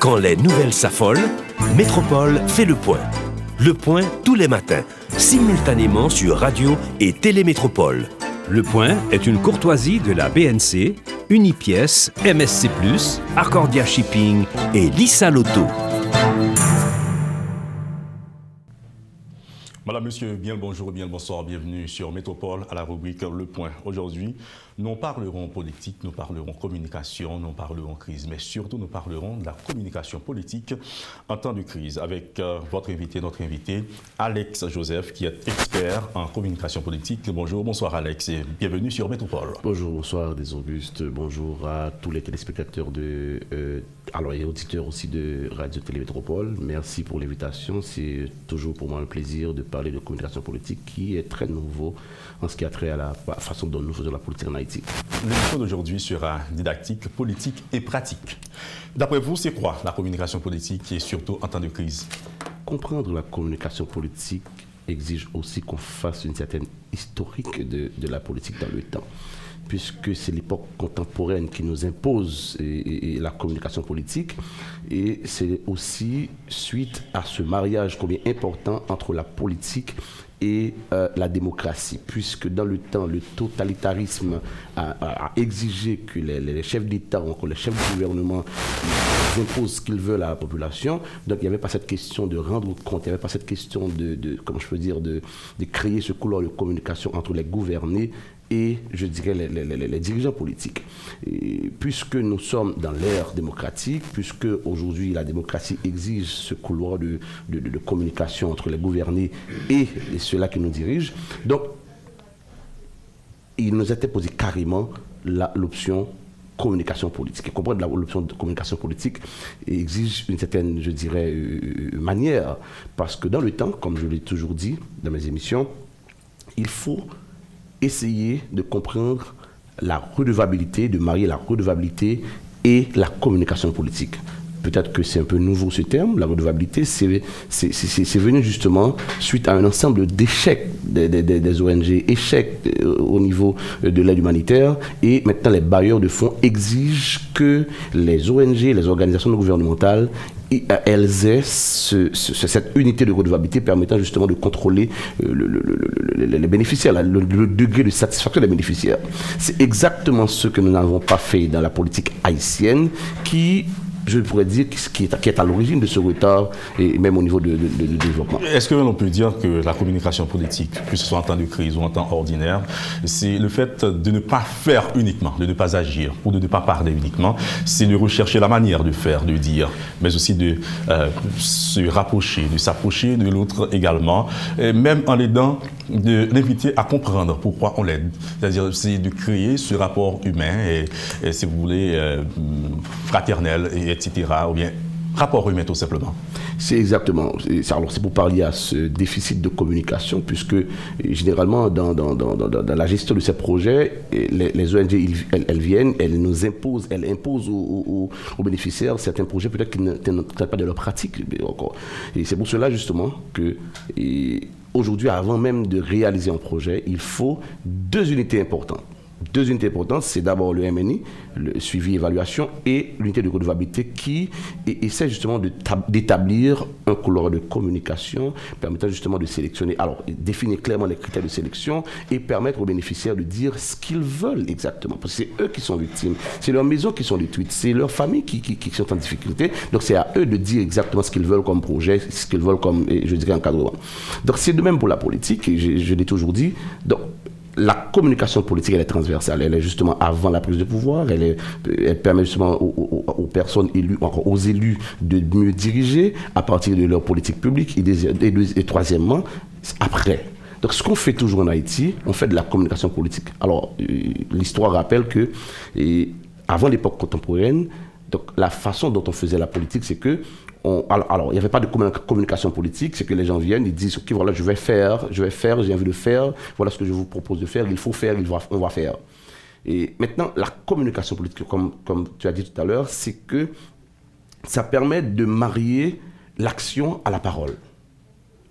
Quand les nouvelles s'affolent, Métropole fait le point. Le point tous les matins, simultanément sur Radio et Télémétropole. Le point est une courtoisie de la BNC, Unipièce, MSC+, Arcordia Shipping et Lisa Lotto. Madame, Monsieur, bien le bonjour, bien le bonsoir, bienvenue sur Métropole à la rubrique Le Point. Aujourd'hui, nous parlerons politique, nous parlerons communication, nous parlerons crise, mais surtout nous parlerons de la communication politique en temps de crise avec votre invité, notre invité, Alex Joseph, qui est expert en communication politique. Bonjour, bonsoir Alex et bienvenue sur Métropole. Bonjour, bonsoir des Augustes, bonjour à tous les téléspectateurs et auditeurs aussi de Radio Télémétropole. Merci pour l'invitation, c'est toujours pour moi un plaisir de parler de communication politique qui est très nouveau en ce qui a trait à la façon dont nous faisons la politique en Haïti. L'émission d'aujourd'hui sera didactique, politique et pratique. D'après vous, c'est quoi la communication politique et surtout en temps de crise? Comprendre la communication politique exige aussi qu'on fasse une certaine historique de la politique dans le temps, puisque c'est l'époque contemporaine qui nous impose et la communication politique. Et c'est aussi suite à ce mariage combien important entre la politique et la démocratie, puisque dans le temps, le totalitarisme a exigé que les chefs d'État ou encore les chefs de gouvernement imposent ce qu'ils veulent à la population. Donc il n'y avait pas cette question de rendre compte, il n'y avait pas cette question de créer ce couloir de communication entre les gouvernés et, je dirais, les dirigeants politiques. Et puisque nous sommes dans l'ère démocratique, puisque aujourd'hui la démocratie exige ce couloir de communication entre les gouvernés et ceux-là qui nous dirigent, donc il nous était posé carrément l'option communication politique. Et comprendre l'option de communication politique exige une certaine, je dirais, manière, parce que dans le temps, comme je l'ai toujours dit dans mes émissions, il faut essayer de comprendre la redevabilité, de marier la redevabilité et la communication politique. Peut-être que c'est un peu nouveau ce terme, la redevabilité, c'est venu justement suite à un ensemble d'échecs des ONG, échecs au niveau de l'aide humanitaire, et maintenant les bailleurs de fonds exigent que les ONG, les organisations non gouvernementales, elles aient cette unité de redevabilité permettant justement de contrôler les bénéficiaires, le degré de satisfaction des bénéficiaires. C'est exactement ce que nous n'avons pas fait dans la politique haïtienne qui, je pourrais dire, qui est à l'origine de ce retard, et même au niveau de développement. Est-ce que l'on peut dire que la communication politique, que ce soit en temps de crise ou en temps ordinaire, c'est le fait de ne pas faire uniquement, de ne pas agir ou de ne pas parler uniquement, c'est de rechercher la manière de faire, de dire, mais aussi de se rapprocher, de s'approcher de l'autre également, et même en l'aidant, de l'inviter à comprendre pourquoi on l'aide. C'est-à-dire, c'est de créer ce rapport humain et si vous voulez, fraternel, etc., ou bien rapport humain tout simplement. C'est exactement. Alors c'est pour parler à ce déficit de communication, puisque généralement dans la gestion de ces projets, les ONG elles viennent, elles nous imposent, elles imposent aux bénéficiaires certains projets peut-être qui ne traitent pas de leur pratique encore. Et c'est pour cela justement que aujourd'hui, avant même de réaliser un projet, il faut deux unités importantes. Deux unités importantes, c'est d'abord le MNI, le suivi évaluation, et l'unité de redevabilité qui essaie justement d'établir un couloir de communication permettant justement de sélectionner, alors définir clairement les critères de sélection et permettre aux bénéficiaires de dire ce qu'ils veulent exactement, parce que c'est eux qui sont victimes, c'est leurs maisons qui sont détruites, c'est leurs familles qui sont en difficulté, donc c'est à eux de dire exactement ce qu'ils veulent comme projet, ce qu'ils veulent comme, je dirais, encadrement. Donc c'est de même pour la politique, et je l'ai toujours dit. Donc la communication politique, elle est transversale. Elle est justement avant la prise de pouvoir. Elle permet justement aux personnes élues, encore aux élus, de mieux diriger à partir de leur politique publique. Et troisièmement, après. Donc, ce qu'on fait toujours en Haïti, on fait de la communication politique. Alors, l'histoire rappelle que, avant l'époque contemporaine, donc, la façon dont on faisait la politique, c'est que alors, il n'y avait pas de communication politique, c'est que les gens viennent, ils disent, ok, voilà, je vais faire, j'ai envie de faire, voilà ce que je vous propose de faire, il faut faire, on va faire. Et maintenant, la communication politique, comme tu as dit tout à l'heure, c'est que ça permet de marier l'action à la parole,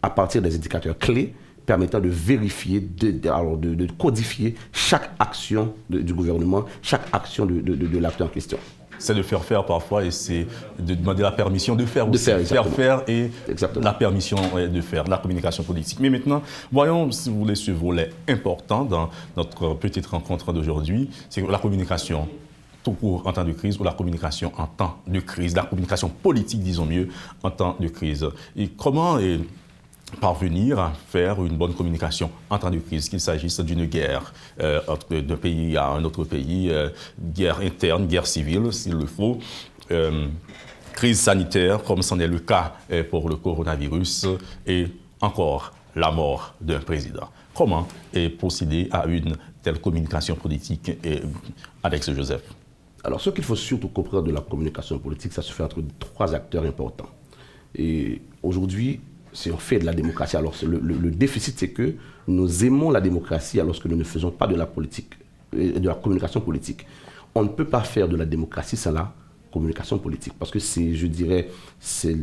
à partir des indicateurs clés permettant de vérifier, de codifier chaque action du gouvernement, chaque action de l'acteur en question. C'est de faire parfois et c'est de demander la permission de faire aussi. Faire et exactement. La permission de faire, la communication politique. Mais maintenant, voyons, si vous voulez, ce volet important dans notre petite rencontre d'aujourd'hui, c'est la communication tout court en temps de crise ou la communication en temps de crise, la communication politique, disons mieux, en temps de crise. Et comment parvenir à faire une bonne communication en temps de crise, qu'il s'agisse d'une guerre d'un pays à un autre pays, guerre interne, guerre civile, s'il le faut, crise sanitaire, comme c'en est le cas pour le coronavirus, et encore la mort d'un président. Comment procéder à une telle communication politique, Alex Joseph? Alors, ce qu'il faut surtout comprendre de la communication politique, ça se fait entre 3 acteurs importants. Et aujourd'hui, c'est un fait de la démocratie. Alors, le déficit, c'est que nous aimons la démocratie alors que nous ne faisons pas de la politique, de la communication politique. On ne peut pas faire de la démocratie sans la communication politique, parce que c'est, je dirais, c'est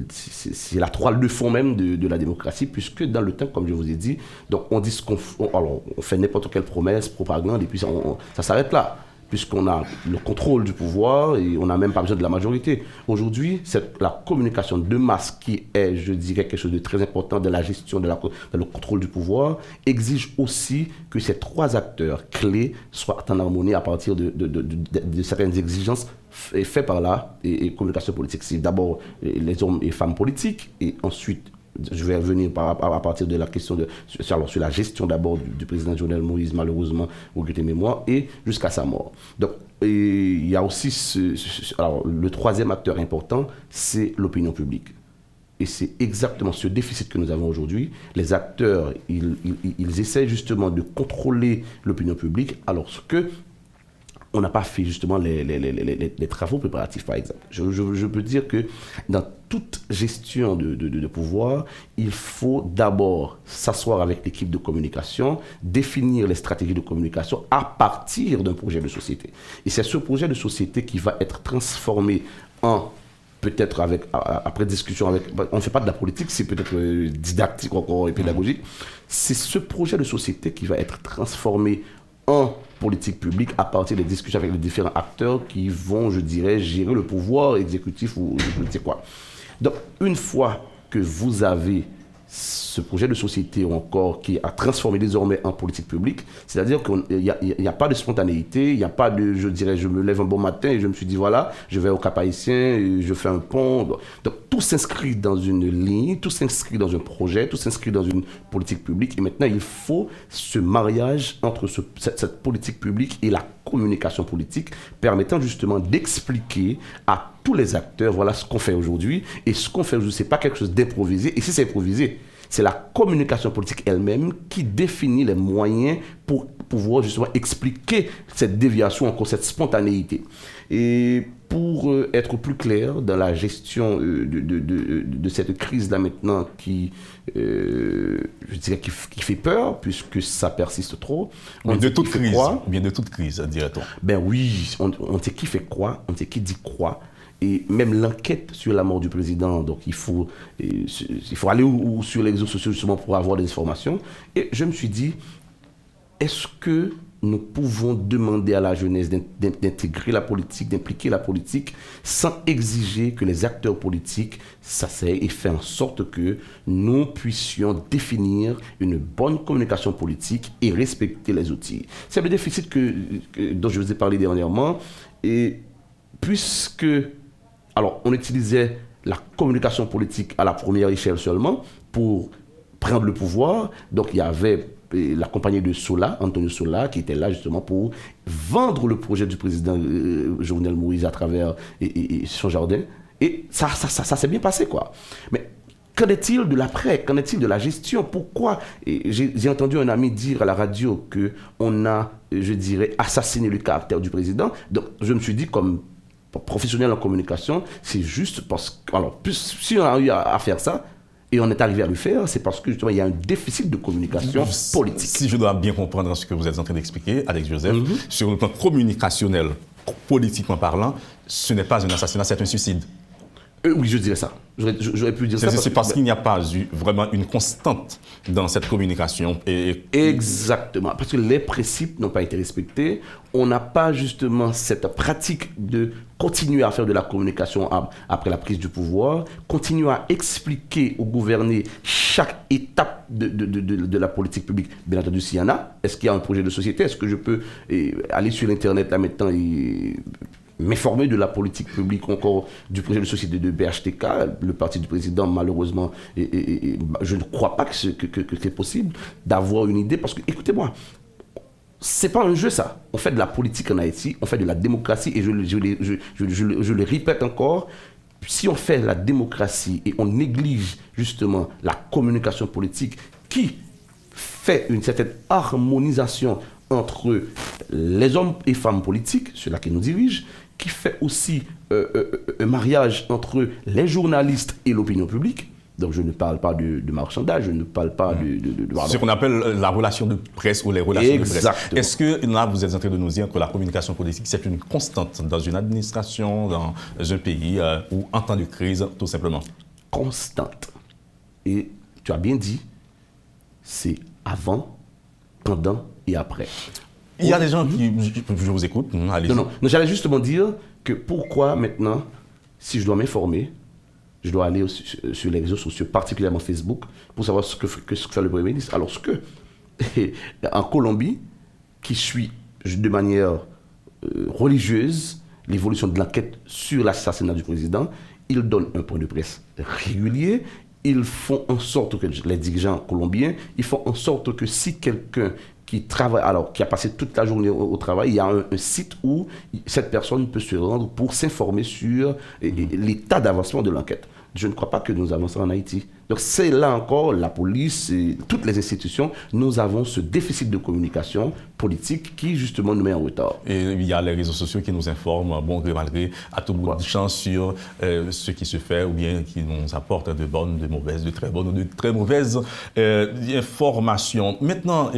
la toile de fond même de la démocratie, puisque dans le temps, comme je vous ai dit, donc on dit on fait n'importe quelle promesse, propagande, et puis ça s'arrête là, puisqu'on a le contrôle du pouvoir et on n'a même pas besoin de la majorité. Aujourd'hui, c'est la communication de masse qui est, je dirais, quelque chose de très important dans la gestion, dans le contrôle du pouvoir, exige aussi que ces 3 acteurs clés soient en harmonie à partir de certaines exigences faites par la communication politique. C'est d'abord les hommes et femmes politiques, et ensuite, je vais revenir à partir de la question sur la gestion d'abord du président Jovenel Moïse, malheureusement, regretté mémoire, et jusqu'à sa mort. Donc, il y a aussi alors, le 3e acteur important, c'est l'opinion publique. Et c'est exactement ce déficit que nous avons aujourd'hui. Les acteurs, ils essaient justement de contrôler l'opinion publique, alors que on n'a pas fait justement les travaux préparatifs, par exemple. Je peux dire que dans toute gestion de pouvoir, il faut d'abord s'asseoir avec l'équipe de communication, définir les stratégies de communication à partir d'un projet de société. Et c'est ce projet de société qui va être transformé peut-être après discussion avec... On ne fait pas de la politique, c'est peut-être didactique encore et pédagogique. C'est ce projet de société qui va être transformé en politique publique à partir des discussions avec les différents acteurs qui vont, je dirais, gérer le pouvoir exécutif ou politique, quoi. Donc, une fois que vous avez ce projet de société ou encore qui a transformé désormais en politique publique, c'est-à-dire qu'il n'y a pas de spontanéité, il n'y a pas de, je dirais, je me lève un bon matin et je me suis dit, voilà, je vais au Cap-Haïtien, je fais un pont. Donc, tout s'inscrit dans une ligne, tout s'inscrit dans un projet, tout s'inscrit dans une politique publique. Et maintenant, il faut ce mariage entre cette politique publique et la communication politique, permettant justement d'expliquer à tous les acteurs, voilà ce qu'on fait aujourd'hui. Et ce qu'on fait aujourd'hui, ce n'est pas quelque chose d'improvisé. Et si c'est improvisé, c'est la communication politique elle-même qui définit les moyens pour pouvoir justement expliquer cette déviation, encore cette spontanéité. Et pour être plus clair dans la gestion de cette crise-là maintenant je dirais qui fait peur, puisque ça persiste trop. Bien de toute crise, dirait-on. Ben oui, on sait qui fait quoi, on sait qui dit quoi. Et même l'enquête sur la mort du président, donc il faut aller sur les réseaux sociaux justement pour avoir des informations. Et je me suis dit, est-ce que nous pouvons demander à la jeunesse d'intégrer la politique, d'impliquer la politique, sans exiger que les acteurs politiques s'asseyent et fassent en sorte que nous puissions définir une bonne communication politique et respecter les outils. C'est le déficit dont je vous ai parlé dernièrement. Et puisque... Alors, on utilisait la communication politique à la première échelle seulement pour prendre le pouvoir. Donc, il y avait la compagnie de Sola, Antonio Sola, qui était là justement pour vendre le projet du président Jovenel Moïse à travers son jardin. Et ça s'est bien passé, quoi. Mais qu'en est-il de l'après? Qu'en est-il de la gestion? Pourquoi? J'ai entendu un ami dire à la radio qu'on a, je dirais, assassiné le caractère du président. Donc, je me suis dit, comme professionnel en communication, c'est juste parce que, alors, si on a eu à faire ça, et on est arrivé à le faire, c'est parce que justement, il y a un déficit de communication politique. Si je dois bien comprendre ce que vous êtes en train d'expliquer, Alex Joseph, sur le plan communicationnel, politiquement parlant, ce n'est pas un assassinat, c'est un suicide. Oui, je dirais ça. J'aurais pu dire ça. C'est parce qu'il n'y a pas eu vraiment une constante dans cette communication. Exactement. Parce que les principes n'ont pas été respectés. On n'a pas justement cette pratique de continuer à faire de la communication après la prise du pouvoir, continuer à expliquer aux gouvernés chaque étape de la politique publique. Bien entendu, s'il y en a, est-ce qu'il y a un projet de société? Est-ce que je peux aller sur l'Internet là maintenant et m'informer de la politique publique, encore du projet de société de BHTK, le parti du président, malheureusement, je ne crois pas que c'est possible d'avoir une idée, parce que, écoutez-moi, c'est pas un jeu ça. On fait de la politique en Haïti, on fait de la démocratie, et je le répète encore, si on fait la démocratie et on néglige justement la communication politique qui fait une certaine harmonisation entre les hommes et femmes politiques, ceux-là qui nous dirigent, qui fait aussi un mariage entre les journalistes et l'opinion publique. Donc je ne parle pas de marchandage, je ne parle pas de ce qu'on appelle la relation de presse ou les relations Exactement. de presse. Est-ce que là, vous êtes en train de nous dire que la communication politique, c'est une constante dans une administration, dans un pays ou en temps de crise, tout simplement? Constante. Et tu as bien dit, c'est avant, pendant et après. Il y a des gens qui... Je vous écoute, allez-y. Non, j'allais justement dire que pourquoi maintenant, si je dois m'informer, je dois aller sur les réseaux sociaux, particulièrement Facebook, pour savoir ce que fait le Premier ministre. Alors que, en Colombie, qui suit de manière religieuse l'évolution de l'enquête sur l'assassinat du président, ils donnent un point de presse régulier. Ils font en sorte que les dirigeants colombiens, ils font en sorte que si quelqu'un qui travaille, alors qui a passé toute la journée au travail, il y a un site où cette personne peut se rendre pour s'informer sur l'état d'avancement de l'enquête. Je ne crois pas que nous avançons en Haïti. Donc c'est là encore la police et toutes les institutions, nous avons ce déficit de communication politique qui justement nous met en retard. Et il y a les réseaux sociaux qui nous informent, bon gré mal gré, à tout bout de champ sur ce qui se fait ou bien qui nous apporte de bonnes, de mauvaises, de très bonnes ou de très mauvaises informations. Maintenant,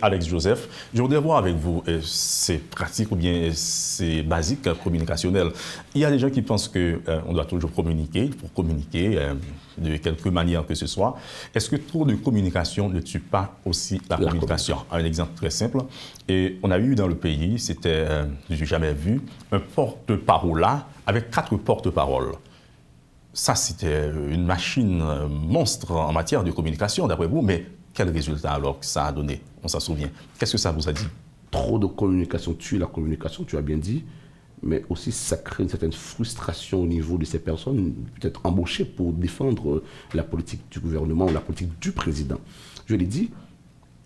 Alex Joseph, je voudrais voir avec vous ces pratiques ou bien ces basiques communicationnelles. Il y a des gens qui pensent qu'on doit toujours communiquer pour communiquer de quelque manière que ce soit. Est-ce que trop de communication ne tue pas aussi la communication? Un exemple très simple. Et on a eu dans le pays, c'était, je n'ai jamais vu, un porte-parole là avec 4 porte-paroles. Ça, c'était une machine monstre en matière de communication, d'après vous, mais quel résultat alors que ça a donné? On s'en souvient. Qu'est-ce que ça vous a dit? Trop de communication tue la communication, tu as bien dit. Mais aussi ça crée une certaine frustration au niveau de ces personnes, peut-être embauchées pour défendre la politique du gouvernement ou la politique du président. Je l'ai dit,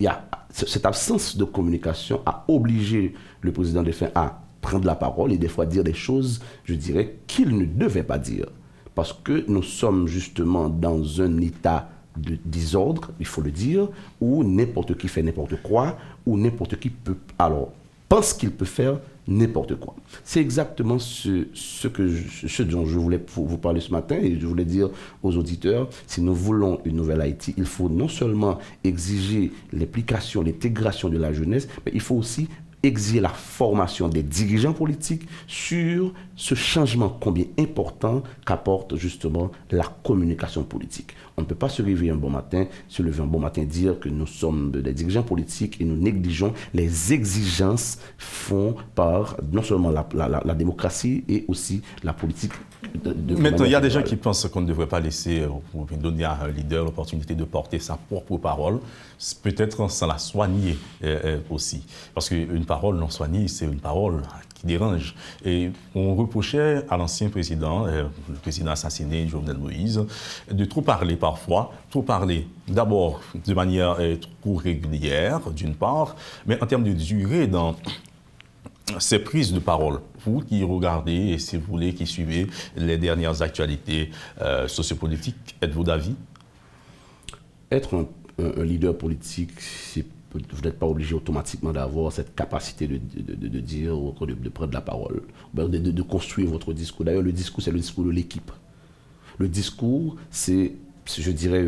il y a cette absence de communication a obligé le président de faire à prendre la parole et des fois dire des choses, je dirais, qu'il ne devait pas dire. Parce que nous sommes justement dans un état de désordre, il faut le dire, où n'importe qui fait n'importe quoi, où n'importe qui peut, alors, pense qu'il peut faire n'importe quoi. C'est exactement ce dont je voulais vous parler ce matin et je voulais dire aux auditeurs, si nous voulons une nouvelle Haïti, il faut non seulement exiger l'implication, l'intégration de la jeunesse, mais il faut aussi exiger la formation des dirigeants politiques sur ce changement combien important qu'apporte justement la communication politique. On ne peut pas se lever un bon matin et dire que nous sommes des dirigeants politiques et nous négligeons les exigences font par non seulement la démocratie et aussi la politique. Maintenant, il y a des gens qui pensent qu'on ne devrait pas laisser donner à un leader l'opportunité de porter sa propre parole, peut-être sans la soigner aussi. Parce qu'une parole non soignée, c'est une parole qui dérange. Et on reprochait à l'ancien président, le président assassiné, Jovenel Moïse, de trop parler parfois, trop parler d'abord de manière trop régulière, d'une part, mais en termes de durée dans ces prises de parole. Vous qui regardez et si vous voulez, qui suivez les dernières actualités sociopolitiques, êtes-vous d'avis? Être un leader politique, vous n'êtes pas obligé automatiquement d'avoir cette capacité de dire, de prendre la parole, de construire votre discours. D'ailleurs, le discours, c'est le discours de l'équipe. Le discours, c'est, je dirais,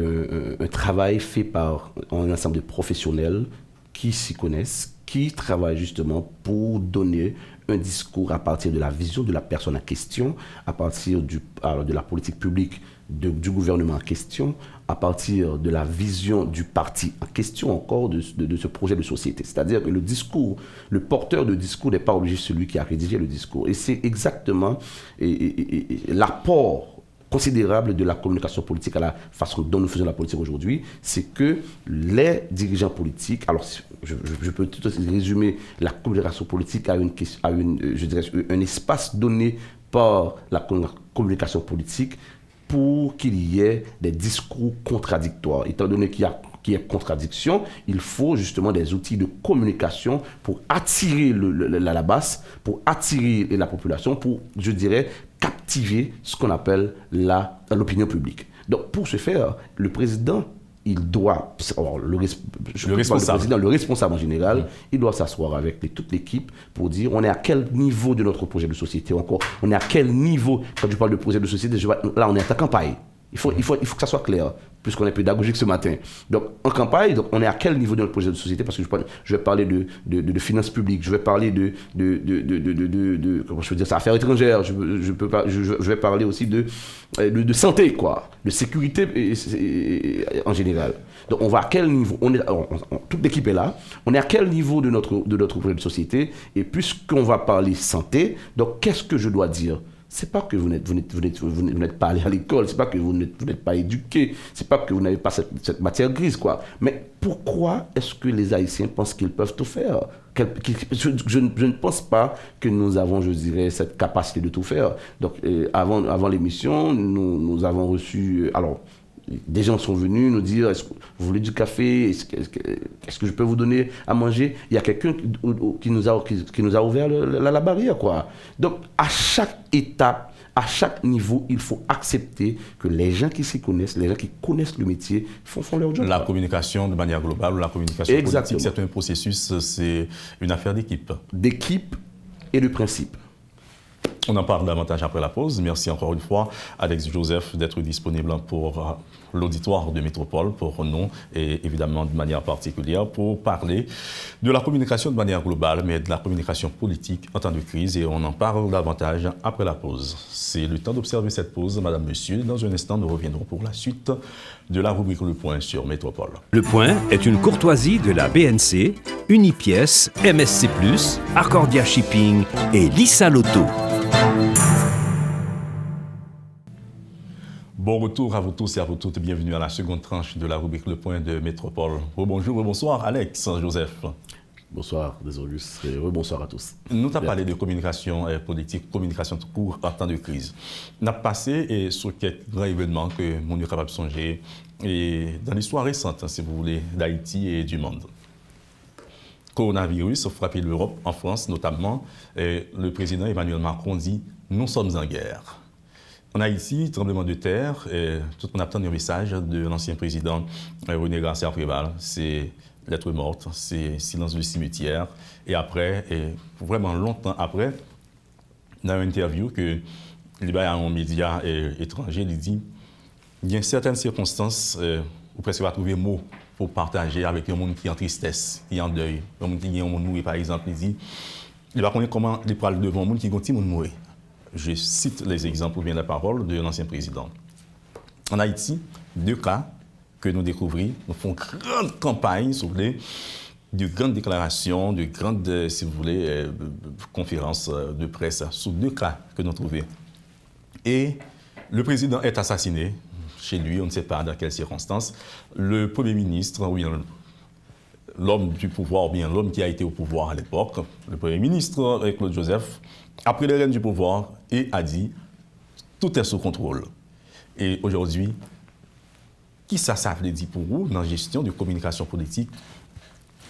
un travail fait par un ensemble de professionnels qui s'y connaissent, qui travaille justement pour donner un discours à partir de la vision de la personne en question, à partir de la politique publique du gouvernement en question, à partir de la vision du parti en question encore de ce projet de société. C'est-à-dire que le porteur de discours n'est pas obligé celui qui a rédigé le discours. Et c'est exactement l'apport considérable de la communication politique à la façon dont nous faisons la politique aujourd'hui, c'est que les dirigeants politiques, alors je peux tout aussi résumer la communication politique à un espace donné par la communication politique pour qu'il y ait des discours contradictoires. Étant donné qu'il y a contradiction, il faut justement des outils de communication pour attirer la base, pour attirer la population, pour, je dirais, captiver ce qu'on appelle l'opinion publique. Donc, pour ce faire, le président, il doit, le responsable en général, il doit s'asseoir avec toute l'équipe pour dire on est à quel niveau de notre projet de société encore, on est à quel niveau, quand je parle de projet de société, là on est en campagne. Il faut que ça soit clair, puisqu'on est pédagogique ce matin. Donc, en campagne, on est à quel niveau de notre projet de société? Parce que je vais parler de finances publiques, je vais parler comment je veux dire ça, affaires étrangères, je vais parler aussi de santé, quoi, de sécurité en général. Donc, on va à quel niveau? Toute l'équipe est là. On est à quel niveau de notre projet de société? Et puisqu'on va parler santé, donc qu'est-ce que je dois dire? C'est pas que vous n'êtes pas allé à l'école, c'est pas que vous n'êtes pas éduqué, c'est pas que vous n'avez pas cette matière grise, quoi. Mais pourquoi est-ce que les Haïtiens pensent qu'ils peuvent tout faire? Je ne pense pas que nous avons, je dirais, cette capacité de tout faire. Donc, avant l'émission, nous avons reçu... Alors, des gens sont venus nous dire, est-ce que vous voulez du café? Est-ce que je peux vous donner à manger? Il y a quelqu'un qui nous a ouvert la barrière, quoi. Donc, à chaque étape, à chaque niveau, il faut accepter que les gens qui s'y connaissent, les gens qui connaissent le métier, font leur job. La communication de manière globale, la communication politique, c'est un processus, c'est une affaire d'équipe. D'équipe et de principe. On en parle davantage après la pause. Merci encore une fois, Alex Joseph, d'être disponible pour l'auditoire de Métropole, pour nous, et évidemment de manière particulière, pour parler de la communication de manière globale, mais de la communication politique en temps de crise. Et on en parle davantage après la pause. C'est le temps d'observer cette pause, Madame, Monsieur. Dans un instant, nous reviendrons pour la suite de la rubrique Le Point sur Métropole. Le Point est une courtoisie de la BNC, Unipièce, MSC+, Accordia Shipping et Lissa Lotto. Bon retour à vous tous et à vous toutes. Bienvenue à la seconde tranche de la rubrique Le Point de Métropole. Bonjour, bonsoir Alex Joseph. Bonsoir, désolé, et bonsoir à tous. Nous avons parlé de communication politique, communication tout court en temps de crise. Nous avons passé sur quelques grands événements que nous sommes capables de songer et dans l'histoire récente, si vous voulez, d'Haïti et du monde. Coronavirus a frappé l'Europe, en France notamment. Le président Emmanuel Macron dit « Nous sommes en guerre ». En Haïti, tremblement de terre, tout le monde attend un message de l'ancien président René Garcia Préval. C'est lettre morte, c'est silence du cimetière. Et après, vraiment longtemps après, dans une interview que il y a un média étranger, il dit il y a certaines circonstances où presque va trouver mots pour partager avec un monde qui est en tristesse, qui est en deuil. Un monde qui est en monde, par exemple, il dit il va connaître comment il parle devant un monde qui est un monde mourir. Je cite les exemples ou bien la parole de l'ancien président. En Haïti, 2 cas que nous découvrons, nous faisons une grande campagne, si vous voulez, de grandes déclarations, de grandes, si vous voulez, conférences de presse sur 2 cas que nous trouvons. Et le président est assassiné chez lui, on ne sait pas dans quelles circonstances. Le Premier ministre, oui, l'homme du pouvoir, ou bien l'homme qui a été au pouvoir à l'époque, le Premier ministre, Claude Joseph, a pris les rênes du pouvoir et a dit « tout est sous contrôle ». Et aujourd'hui, qui ça veut dire pour vous dans la gestion de communication politique?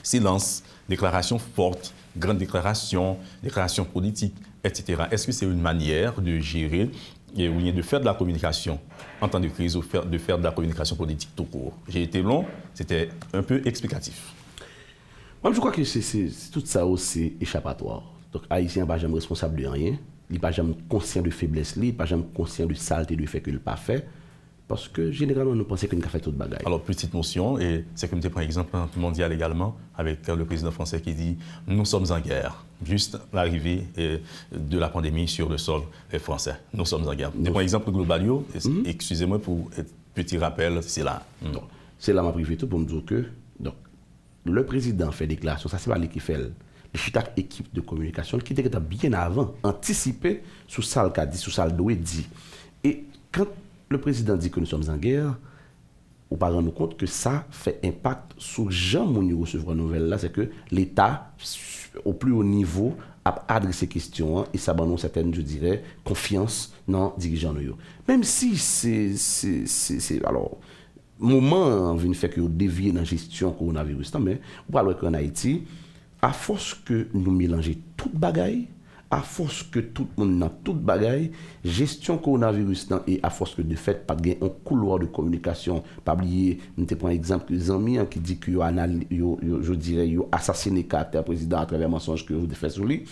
Silence, déclaration forte, grande déclaration, déclaration politique, etc. Est-ce que c'est une manière de gérer ou bien de faire de la communication en temps de crise ou de faire de la communication politique tout court? J'ai été long, c'était un peu explicatif. Moi, je crois que c'est tout ça aussi échappatoire. Donc, Haïtien n'est pas jamais responsable de rien. Il n'est pas jamais conscient de faiblesse, il n'est pas jamais conscient de saleté, de fait qu'il n'a pas fait. Parce que généralement, nous pensons qu'on a fait toute bagaille. Alors, petite notion, et c'est comme tu prends exemple mondial également, avec le président français qui dit « Nous sommes en guerre ». Juste l'arrivée de la pandémie sur le sol français. Nous sommes en guerre. Tu prends exemple global, excusez-moi pour un petit rappel, c'est là. Donc, c'est là ma privé tout pour me dire que donc, le président fait déclaration, ça c'est pas lui qui fait le chitac équipe de communication qui était bien avant, anticipé sous ça le dit, sous ça le doit dit. Et quand le président dit que nous sommes en guerre, on va rendre compte que ça fait impact sur Jean Mouni recevoir nouvelle là, c'est que l'État au plus haut niveau a adressé questions et ça donne une certaine, je dirais, confiance dans les dirigeants. Même si c'est alors moment vient fait que dévier dans la gestion coronavirus, mais on parle qu'en Haïti, à force que nous mélanger toute bagaille, à force que tout le monde a toute bagaille, gestion coronavirus et à force que de fait pas de un couloir de communication, pas oublier, nous te prend exemple les amis qui dit que je dirais yo assassiné caractère président à travers mensonge que vous fait sur lui.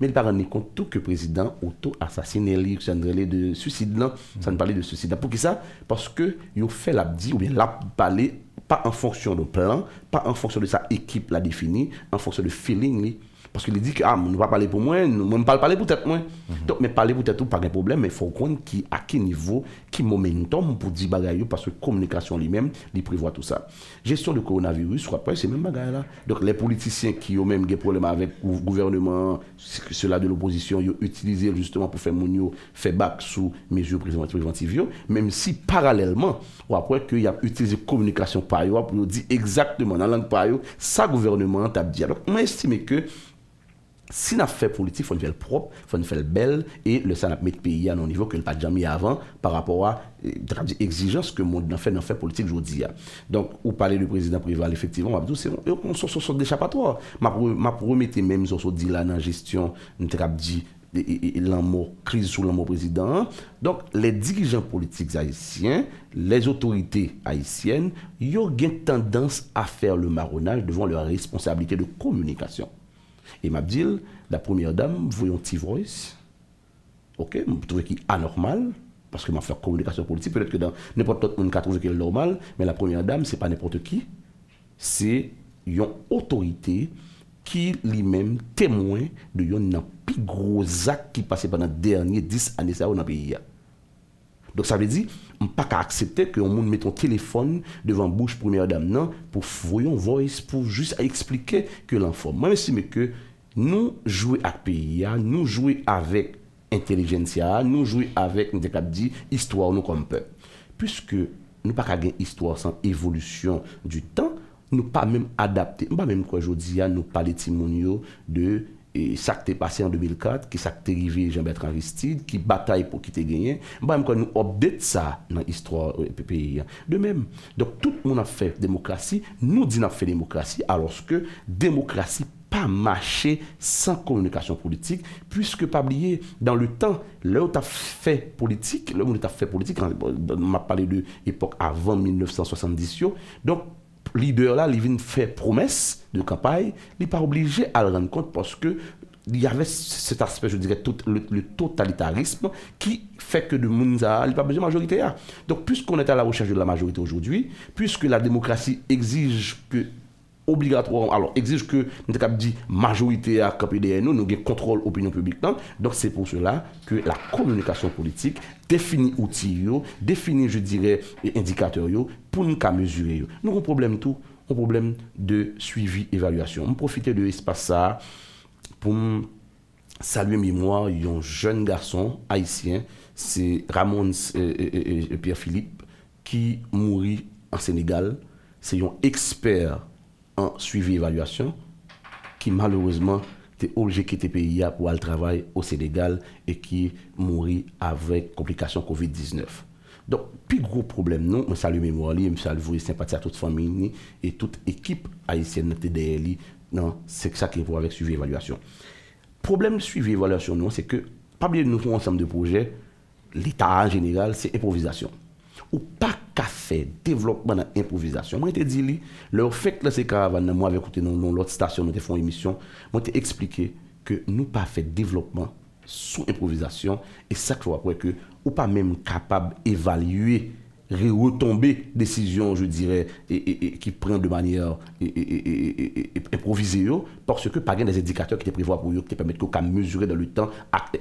Mais il ne pas rendre compte tout que le président auto-assassiné lui, ça ne de suicide là, ça ne parlait de suicide là. Pour qui ça? Parce que il fait l'abdi ou bien l'a parlé pas en fonction de plan, pas en fonction de sa équipe la définie, en fonction de feeling lui. Parce qu'il dit que on ne va pas parler pour moi, on ne va pas parler peut-être moi. Donc mais parler peut-être pas de problème, mais il faut comprendre qui à quel niveau, qui momentum pour dire bagaille parce que communication lui-même, il prévoit tout ça. Gestion du coronavirus, je crois pas c'est même bagaille là. Donc les politiciens qui ont même des problèmes avec le gouvernement, ceux-là de l'opposition, ils ont utilisé justement pour faire mon faire back sous mesures préventives, même si parallèlement, ou après qu'il y a utilisé communication par eux pour dire exactement dans la langue par eux, ça gouvernement t'a dit. Donc on estime que si on a fait politique, il faut une faire propre, il faut une faire belle, et le ça n'a pas mis le pays à un niveau que le pas jamais avant par rapport à l'exigence que le monde a fait politique aujourd'hui. Donc, vous parlez du président Préval, effectivement, c'est une sorte d'échappatoire. Ma remettre même sur dit là dans la gestion, nous avons dit l'amour, crise sur l'amour président. Donc, les dirigeants politiques haïtiens, les autorités haïtiennes, ils ont une tendance à faire le marronnage devant leur responsabilité de communication. Et m'a dit, la première dame, voyons petit voice. Ok, je trouve qu'il est anormal, parce que m'a fait communication politique. Peut-être que dans n'importe quel monde qui a trouvé qu'il est normal, mais la première dame, c'est pas n'importe qui. C'est une autorité qui lui-même témoin de un plus gros acte qui passait pendant les dernières 10 années dans le pays. Donc ça veut dire, on ne peut pas accepter que on mette un téléphone devant bouche première dame non pour voyons voice pour juste expliquer que l'enfant. Moi j'estime que nous jouer avec pays, nous jouer avec intelligentsia, nous jouer avec nous dit histoire nous comme peuple. Puisque nous pas gagner histoire sans évolution du temps, nous pas même adapter, pas même quoi aujourd'hui nous parler timonio de et ça qui est passé en 2004, qui s'est arrivé Jean-Bertrand Aristide, qui bataille pour quitter gagner, même quand nous update ça dans l'histoire du pays. De même, donc tout le monde a fait démocratie, nous disons fait démocratie, alors que démocratie pas marché sans communication politique, puisque pas oublier dans le temps, là où tu as fait politique, là où tu as fait politique, on m'a parlé de l'époque avant 1970, donc leader là, il vient faire promesse de campagne, il n'est pas obligé à le rendre compte parce que il y avait cet aspect, je dirais, le totalitarisme qui fait que le monde n'a pas besoin de majorité. Donc, puisqu'on est à la recherche de la majorité aujourd'hui, puisque la démocratie exige que obligatoire, alors exige que nous avons dit majorité à camper derrière nous, nous avons contrôle opinion publique. Donc c'est pour cela que la communication politique définit outils, définit, je dirais, indicateurs pour nous mesurer. Nous avons un problème tout, un problème de suivi, évaluation. On profite de l'espace ça pour saluer mémoire un jeune garçon haïtien, c'est Ramon Pierre-Philippe, qui mourit en Sénégal. C'est un expert en suivi évaluation qui malheureusement était obligé de quitter le pays pour aller travailler au Sénégal et qui mourit avec complications Covid-19. Donc, plus gros problème, non, je salue mémoire, je salue sympathie à toute famille et toute équipe haïtienne de TDL. Non, c'est ça qui est pour avec suivi évaluation. Problème suivi évaluation, non, c'est que, pas bien nous avons un ensemble de projets, l'État en général, c'est improvisation. Ou pas qu'à faire développement dans l'improvisation. Moi, je te dis, le fait que ces caravanes, moi, avec écouté dans l'autre station, nous avons fait une émission, moi, je t'ai expliqué que nous pas fait développement sous improvisation et ça que je crois que ou pas même capable d'évaluer retomber décision, je dirais, qui prend de manière improvisée, parce que pas des indicateurs qui te prévoient pour eux, qui te permettent de mesurer dans le temps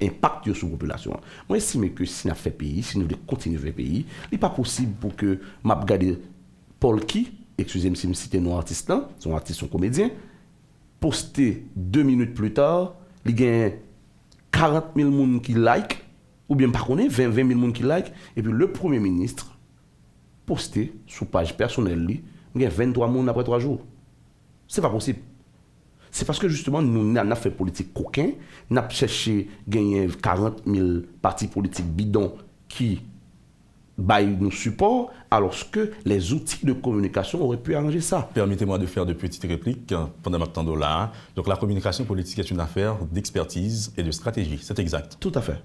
l'impact sur la population. Moi, j'estime que si nous fait pays, si nous voulons continuer à faire pays, il n'est pas possible pour que m'a regardé Paul Ki, excusez-moi si je cite nos artistes là, son artiste, son comédien, poster 2 minutes plus tard, il y a 40 000 personnes qui like, ou bien par contre 20 000 personnes qui like, et puis le Premier ministre posté sur page personnelle, il y a 23 personnes après 3 jours. C'est pas possible. C'est parce que justement, nous avons fait politique coquin, nous avons cherché à gagner 40 000 partis politiques bidons qui nous support, alors que les outils de communication auraient pu arranger ça. Permettez-moi de faire de petites répliques pendant ma temps là. Donc la communication politique est une affaire d'expertise et de stratégie, c'est exact. Tout à fait.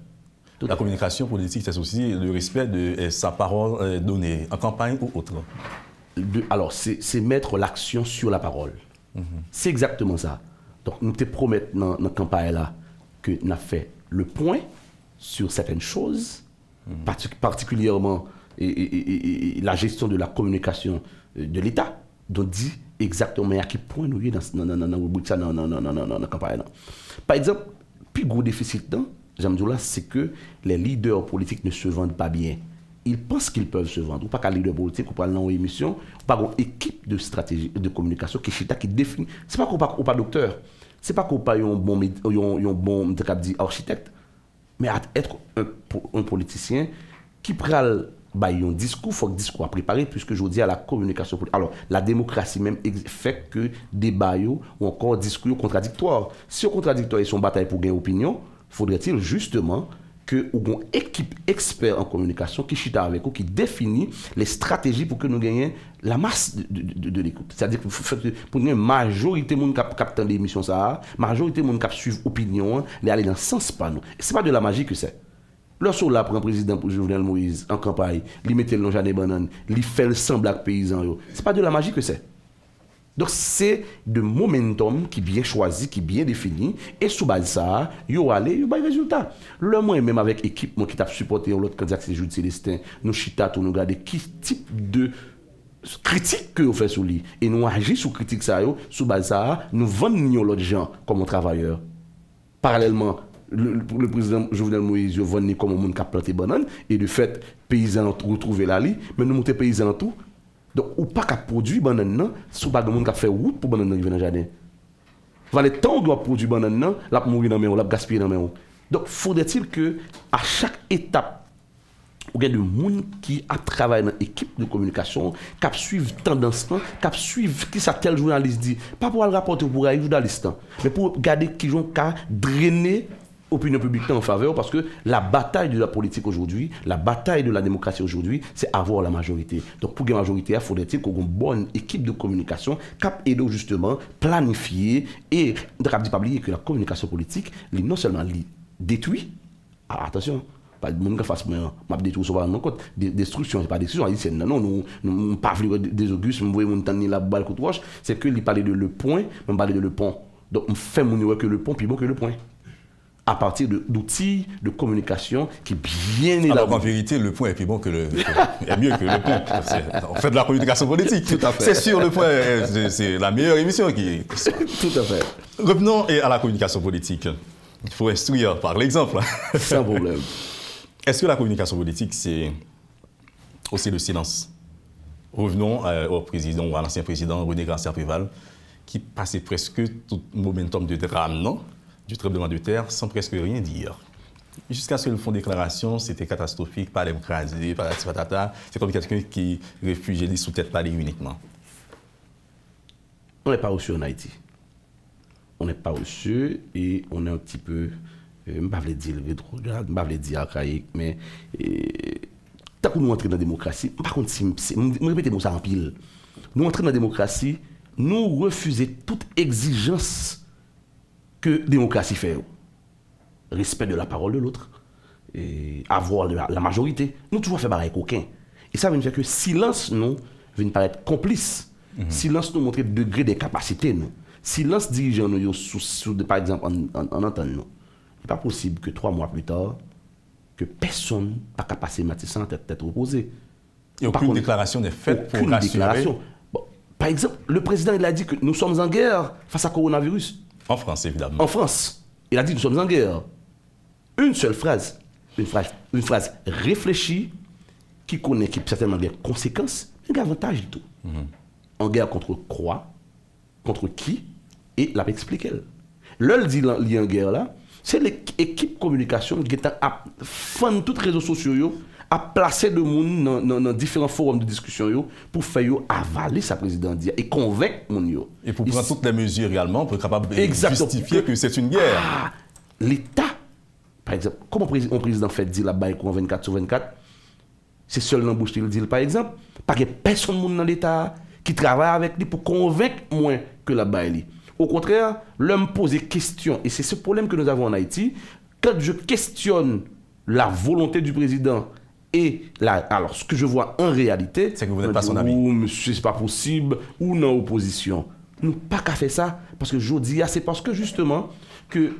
La communication politique, c'est aussi le respect de sa parole donnée en campagne ou autre. Alors, c'est mettre l'action sur la parole. C'est exactement ça. Donc, nous te promettons dans la campagne là que nous avons fait le point sur certaines choses, particulièrement la gestion de la communication de l'État, dont dit exactement à quel point nous sommes dans la campagne là. Par exemple, le plus gros déficit dans c'est que les leaders politiques ne se vendent pas bien. Ils pensent qu'ils peuvent se vendre. Ou pas qu'un leader politique, ou pas dans une émission, ou pas une équipe de stratégie de communication qui définit. C'est pas qu'on pas docteur, c'est pas qu'on pas un bon architecte, mais être un politicien qui prend un discours, il faut que le discours soit préparé, puisque je dis à la communication politique. Alors, la démocratie même fait que débat ou encore discours contradictoires. Si au contradictoire, ils sont bataille pour gagner opinion, faudrait-il justement que une équipe expert en communication qui chita avec vous, qui définit les stratégies pour que nous gagnions la masse de l'écoute. C'est-à-dire pour une majorité de monde qui capte l'émission ça, majorité de monde qui suivre opinion, les aller dans le sens pas nous. C'est pas de la magie que c'est. Lorsqu'on là prend président pour Jovenel Moïse en campagne, il mettait le Jeanne Banane, il fait le semblable paysan, c'est pas de la magie que c'est. Donc, c'est de momentum qui est bien choisi, qui est bien défini. Et sous base de ça, il y a un résultat. Le moins, même avec l'équipe qui t'a supporté l'autre candidat, c'est Jules Célestin, nous chita, nous regardons qui type de critique que vous faites sur lui. Et nous agissons sur critique ça, sous base de ça, nous vendons l'autre gens comme un travailleur. Parallèlement, le président Jovenel Moïse vend comme un monde qui a planté banane. Et de fait, paysans retrouvé la lit, mais nous montons paysans tout. Donc, ou pas qu'à produire banane, sous pas de monde qui a fait route pour banane qui vient dans le jardin. Le temps où on doit produire banane, la mourir dans le la gaspiller dans le Donc, faudrait-il que à chaque étape, il y a des gens qui a travaillé dans l'équipe de communication, qui suivent tendance, qui suivent qui ça tel journaliste dit, pas pour le rapporter pour un journaliste, mais pour garder qui ont qu'à drainer opinion publique en faveur, parce que la bataille de la politique aujourd'hui, la bataille de la démocratie aujourd'hui, c'est avoir la majorité. Donc pour gagner la majorité, il faudrait-il qu'on ait une bonne équipe de communication qui aide justement planifier et ne pas oublier que la communication politique, non seulement détruit, attention, pas de monde qui fasse m'a détruit sur mon compte destruction, c'est pas destruction, non, nous pas vouloir des Augustes, nous voyons montagne la balle contre roche, c'est que il parlait de le point, on parlait de le pont. Donc on fait mon que le pont puis bon que le point. À partir d'outils de communication qui bien élaborés. Alors en vérité, le point est plus bon que est mieux que le pont. On fait de la communication politique. Tout à fait. C'est sûr, le point, c'est la meilleure émission qui. Tout à fait. Revenons à la communication politique. Il faut instruire par l'exemple. Sans problème. Est-ce que la communication politique, c'est aussi le silence? Revenons au président, ou à l'ancien président René Garcia-Préval, qui passait presque tout le momentum de drame, non? Du tremblement de terre sans presque rien dire. Jusqu'à ce qu'ils font déclaration, c'était catastrophique, pas l'écraser, pas la patata. C'est comme quelqu'un qui réfugié sous tête palais uniquement. On n'est pas reçu en Haïti. On n'est pas reçu et on est un petit peu, je ne vais pas dire rétrograde, je ne vais pas dire archaïque, mais tant que nous entrons dans la démocratie, par contre, répétez-moi ça en pile. Nous entrons dans la démocratie, nous refusons toute exigence que la démocratie fait. Respect de la parole de l'autre, et avoir la majorité. Nous toujours fait pareil coquin. Et ça veut dire que silence nous vient paraître complice. Silence nous montre le degré des capacités nous. Silence dirigeant nous par exemple en entendant nous. Il n'est pas possible que 3 mois plus tard, que personne n'a pas passer Matissan tête reposée. Et aucune déclaration n'est faite pour rassurer. Déclaration. Bon, par exemple, le président il a dit que nous sommes en guerre face à coronavirus. En France, évidemment. En France. Il a dit que nous sommes en guerre. Une seule phrase. Une phrase réfléchie, qui connaît, qui certainement des conséquences, mais d'avantage du tout. En guerre contre quoi? Contre qui? Et l'a expliqué. L'heure dit qu'il y a en guerre là, c'est l'équipe communication qui a fait tous les réseaux sociaux, a placé le monde dans différents forums de discussion pour faire avaler sa présidente et convaincre le monde. Et pour prendre toutes les mesures également pour être capable de justifier que c'est une guerre. L'État, par exemple, comment un président fait dire là-bas 24/24, c'est seul dans la bouche qu'il dit, par exemple, pas que personne dans l'État qui travaille avec lui pour convaincre moins que là-bas. Au contraire, l'homme pose des questions, et c'est ce problème que nous avons en Haïti. Quand je questionne la volonté du président, alors ce que je vois en réalité, c'est que vous n'êtes pas son ami. Ou monsieur, c'est pas possible, ou non opposition. Nous pas qu'à faire ça, parce que je dis, c'est parce que justement, que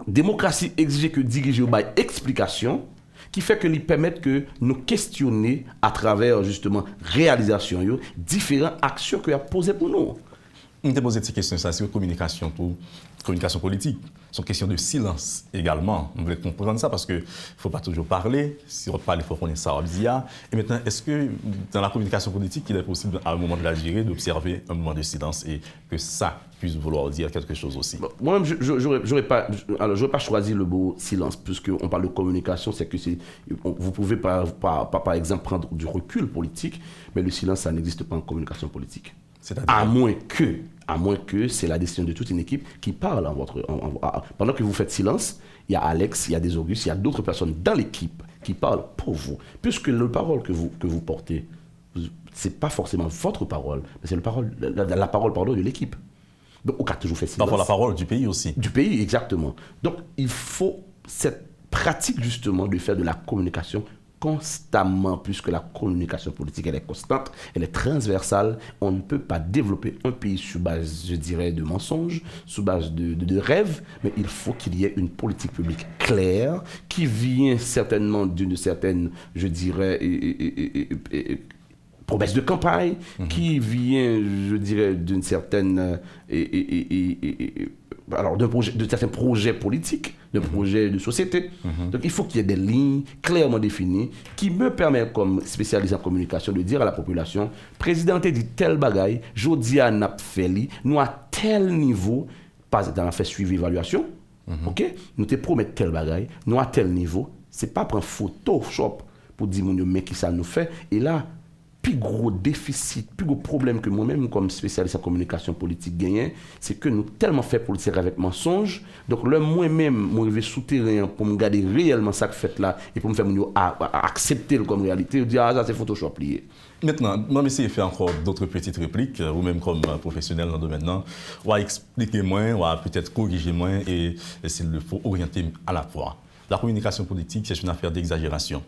démocratie exige que diriger au bail explication, qui fait que lui permettent que nous questionner à travers justement réalisation, différentes actions qu'il a posées pour nous. On t'a posé cette question, ça, sur communication politique. C'est une question de silence également. On voulait comprendre ça parce qu'il ne faut pas toujours parler. Si on parle, il faut qu'on ait ça. Et maintenant, est-ce que dans la communication politique, il est possible à un moment de la gérer d'observer un moment de silence et que ça puisse vouloir dire quelque chose aussi? Moi-même, je n'aurais pas choisi le mot silence, puisqu'on parle de communication, c'est que vous pouvez par exemple prendre du recul politique, mais le silence, ça n'existe pas en communication politique. À moins que c'est la décision de toute une équipe qui parle pendant que vous faites silence, il y a Alex, il y a des Augustes, il y a d'autres personnes dans l'équipe qui parlent pour vous. Puisque la parole que vous portez, c'est pas forcément votre parole, mais c'est la parole de l'équipe. Donc, on a toujours fait silence. Parfois la parole du pays aussi. Du pays, exactement. Donc, il faut cette pratique justement de faire de la communication constamment, puisque la communication politique, elle est constante, elle est transversale. On ne peut pas développer un pays sur base, je dirais, de mensonges, sur base de rêves, mais il faut qu'il y ait une politique publique claire qui vient certainement d'une certaine, je dirais, promesse de campagne, qui vient, je dirais, d'une certaine... alors de certains projets politiques, de projets de société. Donc il faut qu'il y ait des lignes clairement définies qui me permettent, comme spécialiste en communication, de dire à la population, président a dit tel bagaille, jodi a n'a fait li, nous à tel niveau, pas dans la fait suivi évaluation, ok, nous te promettons tel bagaille, nous à tel niveau, c'est pas prendre Photoshop pour dire mon Dieu mais qui ça nous fait, et là plus gros déficit, plus gros problème que moi-même comme spécialiste en communication politique gagné, c'est que nous tellement fait politique avec mensonge. Donc le moi-même, moi je vais souterrain pour me garder réellement ça que fait là et pour me faire accepter comme réalité, je dis ça c'est Photoshop lié. Maintenant, moi j'essaie de faire encore d'autres petites répliques, vous-même comme professionnel dans le domaine là, on va expliquer moins, on va peut-être corriger moins et s'il le faut orienter à la fois. La communication politique, c'est une affaire d'exagération.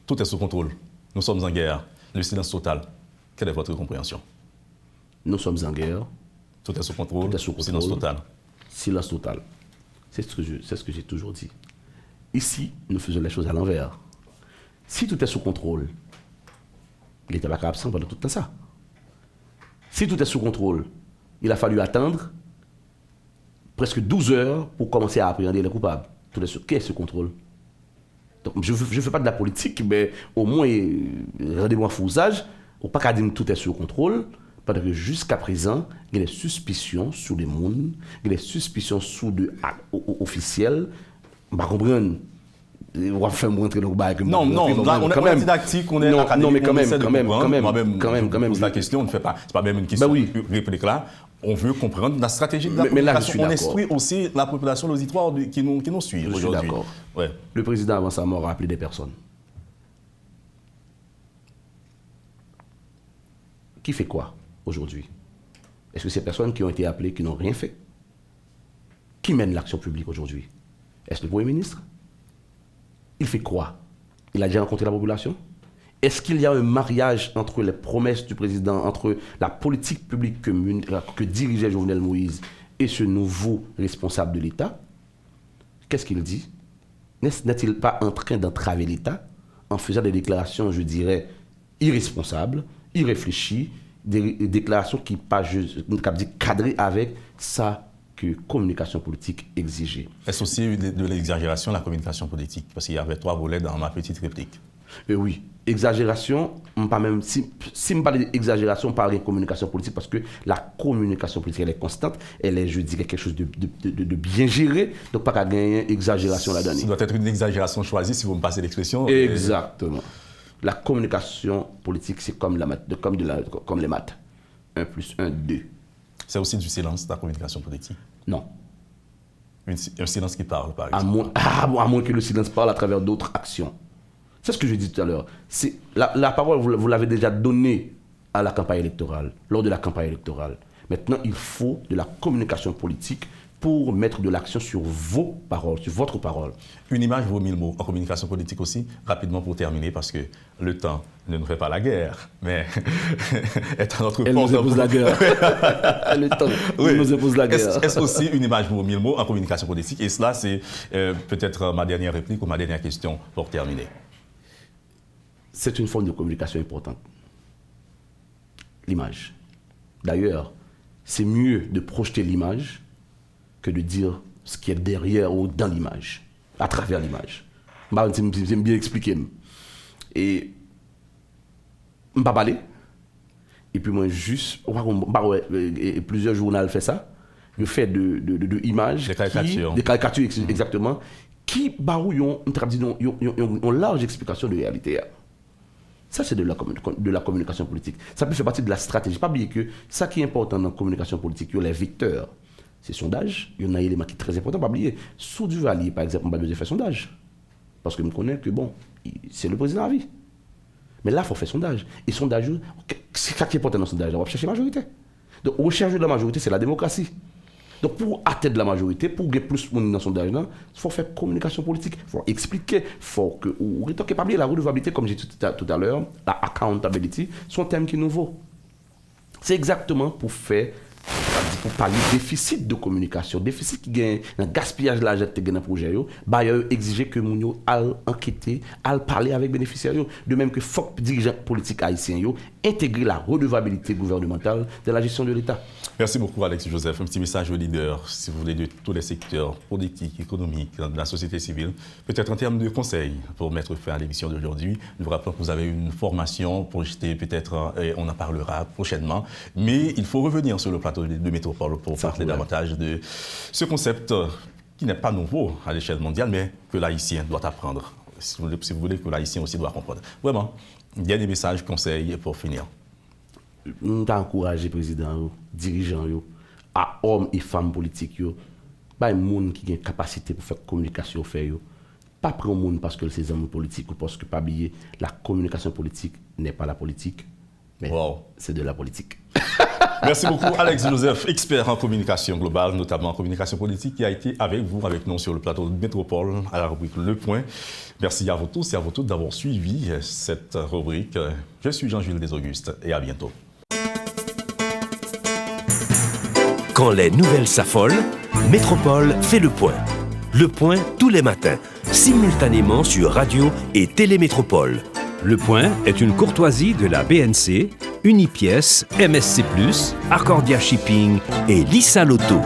Tout est sous contrôle. Nous sommes en guerre. Le silence total. Quelle est votre compréhension? Nous sommes en guerre. Tout est sous contrôle. Tout est sous contrôle. Silence total. Silence total. C'est ce que j'ai toujours dit. Ici, nous faisons les choses à l'envers. Si tout est sous contrôle, il n'était pas absent pendant tout le temps ça. Si tout est sous contrôle, il a fallu attendre presque 12 heures pour commencer à appréhender les coupables. Qu'est-ce ce contrôle? Donc, je ne fais pas de la politique, mais au moins, rendez-moi un faux usage. On ne peut pas dire que tout est sous contrôle, parce que jusqu'à présent, il y a des suspicions sur les mondes, il y a des suspicions sur des officiels. On va comprendre. On va faire rentrer dans le bail. Non, on est didactique, on est académique. Non, mais quand même. On pose la question, on ne fait pas. Ce n'est pas même une question réplique là. On veut comprendre la stratégie de la population. On instruit aussi la population, l'auditoire qui nous suit aujourd'hui. Je suis d'accord. Ouais. Le président, avant sa mort, a appelé des personnes. Qui fait quoi aujourd'hui? Est-ce que ces personnes qui ont été appelées, qui n'ont rien fait? Qui mène l'action publique aujourd'hui? Est-ce le Premier ministre? Il fait quoi? Il a déjà rencontré la population? Est-ce qu'il y a un mariage entre les promesses du président, entre la politique publique que dirigeait Jovenel Moïse et ce nouveau responsable de l'État? Qu'est-ce qu'il dit? N'est-il pas en train d'entraver l'État en faisant des déclarations, je dirais, irresponsables, irréfléchies, des déclarations qui pas juste cadrées avec ça que communication politique exigeait. Est-ce aussi de l'exagération, la communication politique? Parce qu'il y avait 3 volets dans ma petite réplique. Oui, exagération, pas même, si je parle d'exagération, on parle de communication politique parce que la communication politique, elle est constante, elle est, je dirais, quelque chose de bien géré, donc pas qu'à gagner exagération là-dedans. Ça doit être une exagération choisie, si vous me passez l'expression. Exactement. La communication politique, c'est comme les maths. 1 + 1, 2. C'est aussi du silence, la communication politique? Non. Un silence qui parle, par exemple. À moins que le silence parle à travers d'autres actions. C'est ce que je dis tout à l'heure. La parole, vous l'avez déjà donnée à la campagne électorale, lors de la campagne électorale. Maintenant, il faut de la communication politique pour mettre de l'action sur vos paroles, sur votre parole. Une image vaut 1000 mots. En communication politique aussi, rapidement pour terminer, parce que le temps ne nous fait pas la guerre, mais est à notre Elle nous impose la guerre. Le temps nous impose la guerre. Est-ce aussi une image vaut 1000 mots en communication politique? Et cela, c'est peut-être ma dernière réplique ou ma dernière question pour terminer. C'est une forme de communication importante. L'image. D'ailleurs, c'est mieux de projeter l'image que de dire ce qui est derrière ou dans l'image, à travers l'image. J'aime bien expliquer. Et je ne vais pas parler. Et puis moi, juste, et plusieurs journaux font ça. Je fais de images. Des caricatures. Des caricatures, exactement. Qui ont une large explication de réalité. Ça, c'est de la communication politique. Ça peut faire partie de la stratégie. Pas oublier que ça qui est important dans la communication politique, il y a les vecteurs. C'est sondage. Il y en a un élément qui est très important. Pas oublier. Sous du Valier, par exemple, on va faire sondage. Parce que je connais que, bon, c'est le président à vie. Mais là, il faut faire sondage. Et sondage, c'est ça qui est important dans le sondage. On va chercher la majorité. Donc, recherche de la majorité, c'est la démocratie. Donc, pour atteindre la majorité, pour gagner plus de monde dans le sondage, il faut faire communication politique. Il faut expliquer. Il faut que. Ou pas oublier la redevabilité, comme j'ai dit tout à l'heure, la accountability, sont thèmes qui nous vaut. C'est exactement pour parler de déficit de communication, déficit qui gagne, un gaspillage de l'argent qui gagne dans le projet, exiger que nous allons enquêter, allons parler avec les bénéficiaires. De même que faut dirigeants politiques haïtiens intégrer la redevabilité gouvernementale de la gestion de l'État. Merci beaucoup, Alex Joseph. Un petit message aux leaders, si vous voulez, de tous les secteurs politiques, économiques, de la société civile. Peut-être en termes de conseils pour mettre fin à l'émission d'aujourd'hui. Nous vous rappelons que vous avez une formation projetée, peut-être, on en parlera prochainement. Mais il faut revenir sur le plateau de Métropole pour parler davantage de ce concept qui n'est pas nouveau à l'échelle mondiale, mais que l'haïtien doit apprendre. Si vous voulez, que l'haïtien aussi doit comprendre. Vraiment, il y a des messages, conseils pour finir. Nous avons encouragé les présidents, dirigeants, à hommes et femmes politiques, pas un monde qui a une capacité pour faire communication, pas prendre un monde parce que c'est un monde politique ou parce que pas oublier la communication politique n'est pas la politique, mais c'est de la politique. Merci beaucoup, Alex Joseph, expert en communication globale, notamment en communication politique, qui a été avec nous sur le plateau de Métropole à la rubrique Le Point. Merci à vous tous et à vous toutes d'avoir suivi cette rubrique. Je suis Jean-Jules Desaugustes et à bientôt. Quand les nouvelles s'affolent, Métropole fait le point. Le point tous les matins, simultanément sur Radio et Télémétropole. Le Point est une courtoisie de la BNC, Unipièce, MSC+, Accordia Shipping et Lisa Lotto.